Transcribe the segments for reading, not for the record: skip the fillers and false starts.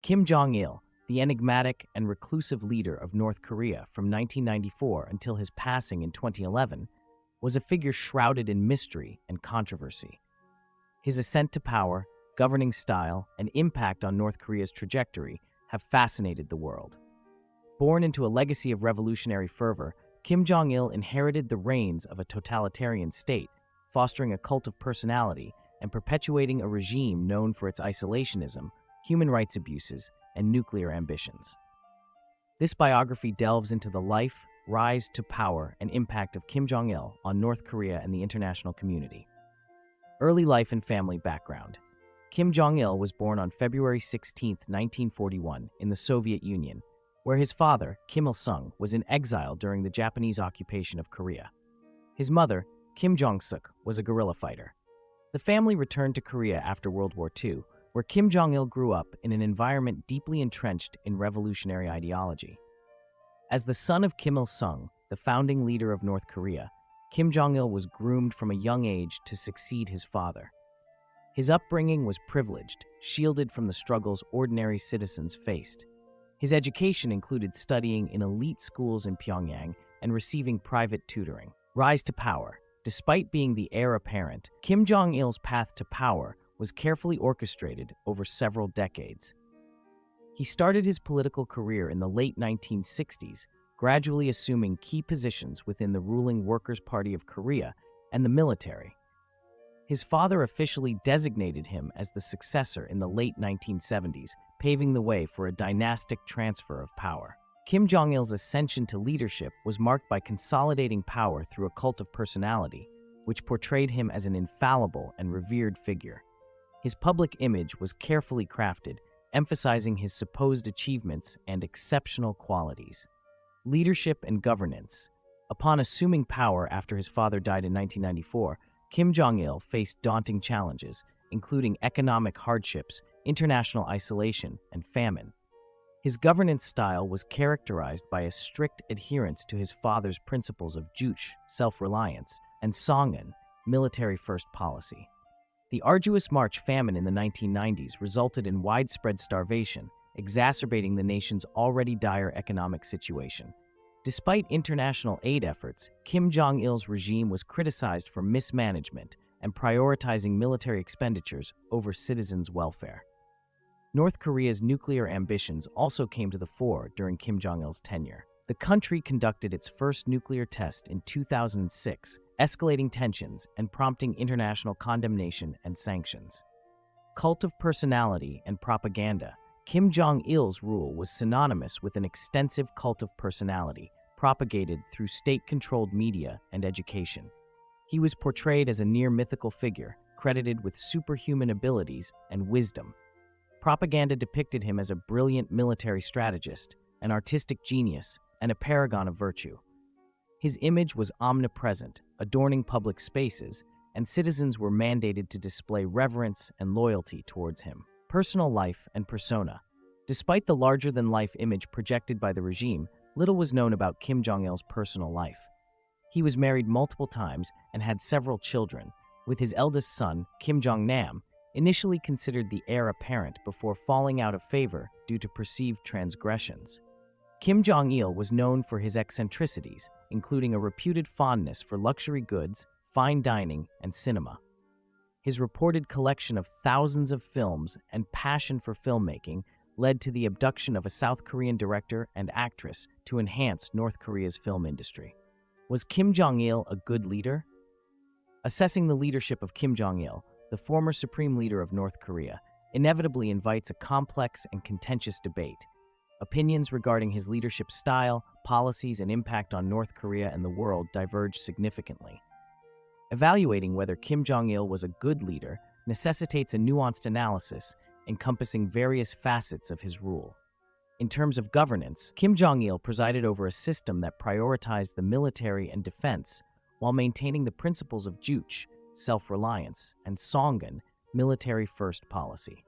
Kim Jong-il, the enigmatic and reclusive leader of North Korea from 1994 until his passing in 2011, was a figure shrouded in mystery and controversy. His ascent to power, governing style, and impact on North Korea's trajectory have fascinated the world. Born into a legacy of revolutionary fervor, Kim Jong-il inherited the reins of a totalitarian state, fostering a cult of personality and perpetuating a regime known for its isolationism, human rights abuses, and nuclear ambitions. This biography delves into the life, rise to power, and impact of Kim Jong-il on North Korea and the international community. Early life and family background. Kim Jong-il was born on February 16, 1941, in the Soviet Union, where his father, Kim Il-sung, was in exile during the Japanese occupation of Korea. His mother, Kim Jong-suk, was a guerrilla fighter. The family returned to Korea after World War II, where Kim Jong-il grew up in an environment deeply entrenched in revolutionary ideology. As the son of Kim Il-sung, the founding leader of North Korea, Kim Jong-il was groomed from a young age to succeed his father. His upbringing was privileged, shielded from the struggles ordinary citizens faced. His education included studying in elite schools in Pyongyang and receiving private tutoring. Rise to power. Despite being the heir apparent, Kim Jong-il's path to power was carefully orchestrated over several decades. He started his political career in the late 1960s, gradually assuming key positions within the ruling Workers' Party of Korea and the military. His father officially designated him as the successor in the late 1970s, paving the way for a dynastic transfer of power. Kim Jong-il's ascension to leadership was marked by consolidating power through a cult of personality, which portrayed him as an infallible and revered figure. His public image was carefully crafted, emphasizing his supposed achievements and exceptional qualities. Leadership and governance. Upon assuming power after his father died in 1994, Kim Jong-il faced daunting challenges, including economic hardships, international isolation, and famine. His governance style was characterized by a strict adherence to his father's principles of Juche, self-reliance, and Songun, military-first policy. The arduous March famine in the 1990s resulted in widespread starvation, exacerbating the nation's already dire economic situation. Despite international aid efforts, Kim Jong-il's regime was criticized for mismanagement and prioritizing military expenditures over citizens' welfare. North Korea's nuclear ambitions also came to the fore during Kim Jong-il's tenure. The country conducted its first nuclear test in 2006, escalating tensions and prompting international condemnation and sanctions. Cult of personality and propaganda. Kim Jong-il's rule was synonymous with an extensive cult of personality, propagated through state-controlled media and education. He was portrayed as a near-mythical figure, credited with superhuman abilities and wisdom. Propaganda depicted him as a brilliant military strategist, an artistic genius, and a paragon of virtue. His image was omnipresent, adorning public spaces, and citizens were mandated to display reverence and loyalty towards him. Personal life and persona. Despite the larger-than-life image projected by the regime, little was known about Kim Jong-il's personal life. He was married multiple times and had several children, with his eldest son, Kim Jong-nam, initially considered the heir apparent before falling out of favor due to perceived transgressions. Kim Jong-il was known for his eccentricities, including a reputed fondness for luxury goods, fine dining, and cinema. His reported collection of thousands of films and passion for filmmaking led to the abduction of a South Korean director and actress to enhance North Korea's film industry. Was Kim Jong-il a good leader? Assessing the leadership of Kim Jong-il, the former supreme leader of North Korea, inevitably invites a complex and contentious debate. Opinions regarding his leadership style, policies, and impact on North Korea and the world diverge significantly. Evaluating whether Kim Jong-il was a good leader necessitates a nuanced analysis encompassing various facets of his rule. In terms of governance, Kim Jong-il presided over a system that prioritized the military and defense while maintaining the principles of Juche, self-reliance, and Songun, military-first policy.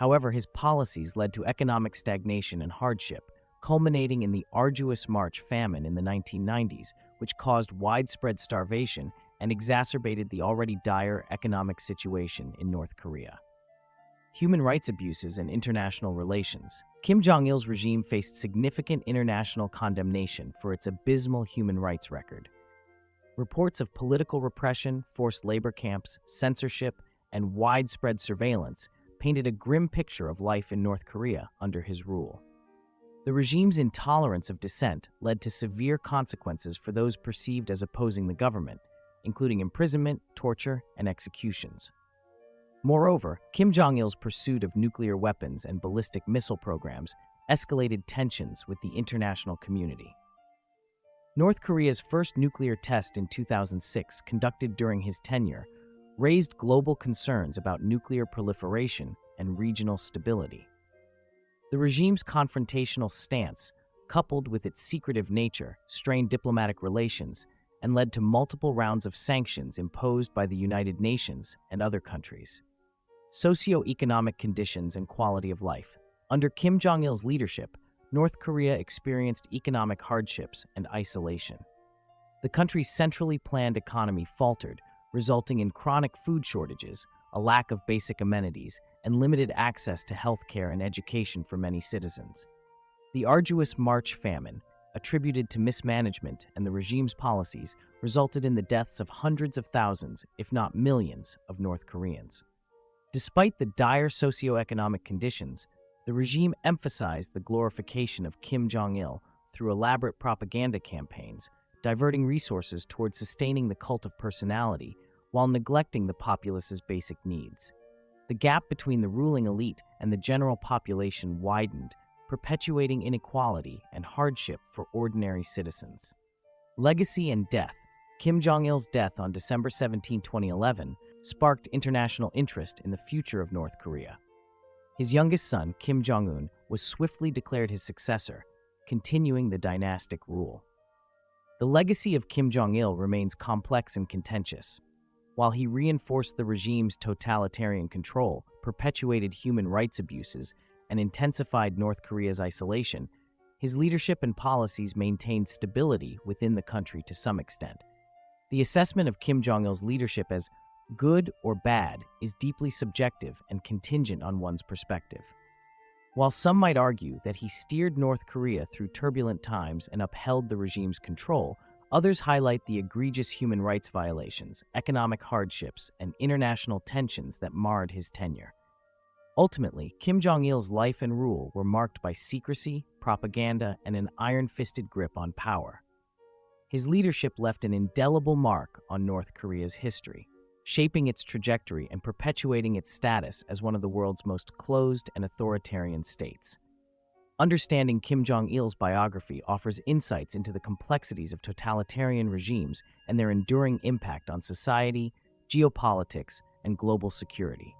However, his policies led to economic stagnation and hardship, culminating in the arduous March famine in the 1990s, which caused widespread starvation and exacerbated the already dire economic situation in North Korea. human rights abuses, and international relations. Kim Jong-il's regime faced significant international condemnation for its abysmal human rights record. Reports of political repression, forced labor camps, censorship, and widespread surveillance painted a grim picture of life in North Korea under his rule. The regime's intolerance of dissent led to severe consequences for those perceived as opposing the government, including imprisonment, torture, and executions. Moreover, Kim Jong-il's pursuit of nuclear weapons and ballistic missile programs escalated tensions with the international community. North Korea's first nuclear test in 2006, conducted during his tenure, raised global concerns about nuclear proliferation and regional stability. The regime's confrontational stance, coupled with its secretive nature, strained diplomatic relations and led to multiple rounds of sanctions imposed by the United Nations and other countries. Socioeconomic conditions and quality of life. Under Kim Jong-il's leadership, North Korea experienced economic hardships and isolation. The country's centrally planned economy faltered, resulting in chronic food shortages, a lack of basic amenities, and limited access to healthcare and education for many citizens. The arduous March famine, attributed to mismanagement and the regime's policies, resulted in the deaths of hundreds of thousands, if not millions, of North Koreans. Despite the dire socioeconomic conditions, the regime emphasized the glorification of Kim Jong-il through elaborate propaganda campaigns, diverting resources toward sustaining the cult of personality while neglecting the populace's basic needs. The gap between the ruling elite and the general population widened, perpetuating inequality and hardship for ordinary citizens. Legacy and death. Kim Jong-il's death on December 17, 2011, sparked international interest in the future of North Korea. His youngest son, Kim Jong-un, was swiftly declared his successor, continuing the dynastic rule. The legacy of Kim Jong-il remains complex and contentious. While he reinforced the regime's totalitarian control, perpetuated human rights abuses, and intensified North Korea's isolation, his leadership and policies maintained stability within the country to some extent. The assessment of Kim Jong-il's leadership as good or bad is deeply subjective and contingent on one's perspective. While some might argue that he steered North Korea through turbulent times and upheld the regime's control, others highlight the egregious human rights violations, economic hardships, and international tensions that marred his tenure. Ultimately, Kim Jong-il's life and rule were marked by secrecy, propaganda, and an iron-fisted grip on power. His leadership left an indelible mark on North Korea's history, shaping its trajectory and perpetuating its status as one of the world's most closed and authoritarian states. Understanding Kim Jong-il's biography offers insights into the complexities of totalitarian regimes and their enduring impact on society, geopolitics, and global security.